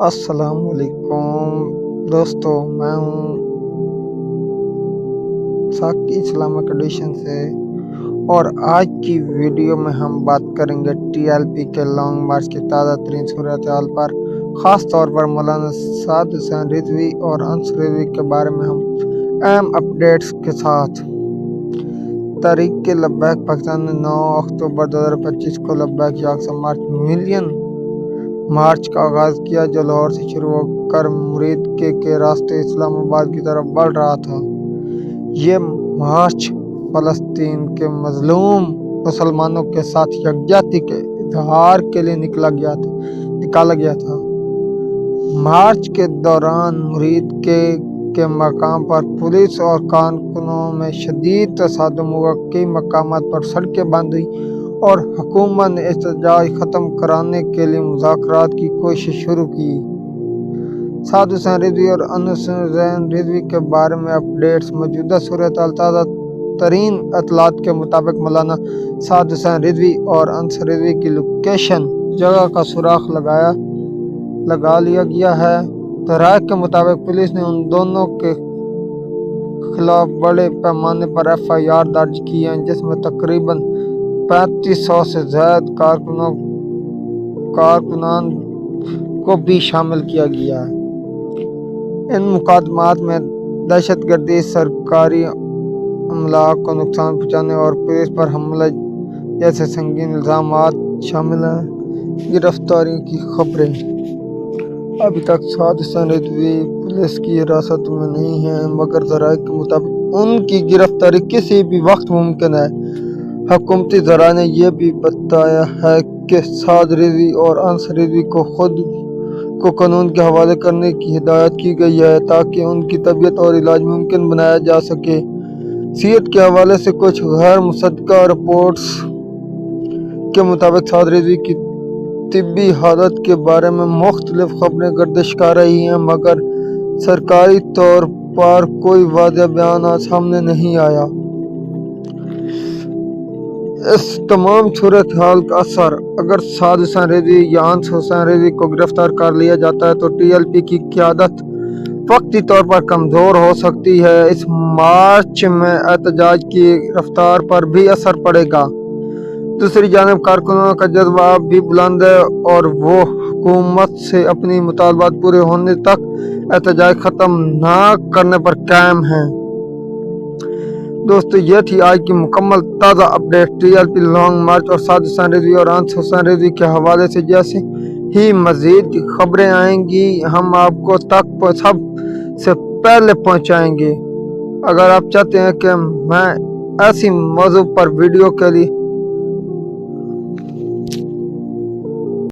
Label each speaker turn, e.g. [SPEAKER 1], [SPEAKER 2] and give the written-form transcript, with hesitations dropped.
[SPEAKER 1] السلام علیکم دوستوں، میں ہوں ساکی اسلامک ایڈیشن سے، اور آج کی ویڈیو میں ہم بات کریں گے ٹی ایل پی کے لانگ مارچ کی تازہ ترین صورتحال پر، خاص طور پر مولانا سعد حسین رضوی اور انصر رضوی کے بارے میں ہم اہم اپڈیٹس کے ساتھ۔ تحریک لبیک پاکستان نے 9 اکتوبر 2025 کو لبیک یا اقصی ملین مارچ کا آغاز کیا، جو لاہور سے شروع ہو کر مرید کے راستے اسلام آباد کی طرف بڑھ رہا تھا۔ یہ مارچ فلسطین کے مظلوم مسلمانوں کے ساتھ یکجہتی کے اظہار کے لیے نکالا گیا تھا۔ مارچ کے دوران مرید کے مقام پر پولیس اور کارکنوں میں شدید تصادم ہوا، کئی مقامات پر سڑکیں بند ہوئیں اور حکومت نے احتجاج ختم کرانے کے لیے مذاکرات کی کوشش شروع کی۔ سعد حسین رضوی اور انصر حسین رضوی کے بارے میں اپڈیٹس۔ موجودہ صورتحال: تازہ ترین اطلاعات کے مطابق مولانا سعد حسین رضوی اور انصر رضوی کی لوکیشن جگہ کا سراغ لگا لیا گیا ہے۔ ذرائع کے مطابق پولیس نے ان دونوں کے خلاف بڑے پیمانے پر ایف آئی آر درج کی ہے، جس میں تقریباً 3500 سے زائد کارکنان کو بھی شامل کیا گیا ہے۔ ان مقدمات میں دہشت گردی، سرکاری املاک کو نقصان پہنچانے اور پولیس پر حملہ جیسے سنگین الزامات شامل ہیں۔ گرفتاریوں کی خبریں: ابھی تک سعد حسین رضوی پولیس کی حراست میں نہیں ہیں، مگر ذرائع کے مطابق ان کی گرفتاری کسی بھی وقت ممکن ہے۔ حکومتی ذرائع نے یہ بھی بتایا ہے کہ سعد رضوی اور انصر رضوی کو خود کو قانون کے حوالے کرنے کی ہدایت کی گئی ہے، تاکہ ان کی طبیعت اور علاج ممکن بنایا جا سکے۔ صحت کے حوالے سے کچھ غیر مصدقہ رپورٹس کے مطابق سعد رضوی کی طبی حالت کے بارے میں مختلف خبریں گردش کر رہی ہیں، مگر سرکاری طور پر کوئی واضح بیان سامنے نہیں آیا۔ اس تمام صورتحال کا اثر: اگر سعد حسین رضوی یا انصر حسین رضوی کو گرفتار کر لیا جاتا ہے تو ٹی ایل پی کی قیادت وقتی طور پر کمزور ہو سکتی ہے۔ اس مارچ میں احتجاج کی رفتار پر بھی اثر پڑے گا۔ دوسری جانب کارکنوں کا جذبہ اب بھی بلند ہے اور وہ حکومت سے اپنی مطالبات پورے ہونے تک احتجاج ختم نہ کرنے پر قائم ہیں۔ دوستو، یہ تھی آج کی مکمل تازہ update T L P long march اور سعد حسین رضوی اور انصر حسین رضوی کے حوالے سے۔ جیسے ہی مزید خبریں آئیں گی ہم آپ کو تک سب سے پہلے پہنچائیں گے۔ اگر آپ چاہتے ہیں کہ میں ایسی موضوع پر ویڈیو کے لیے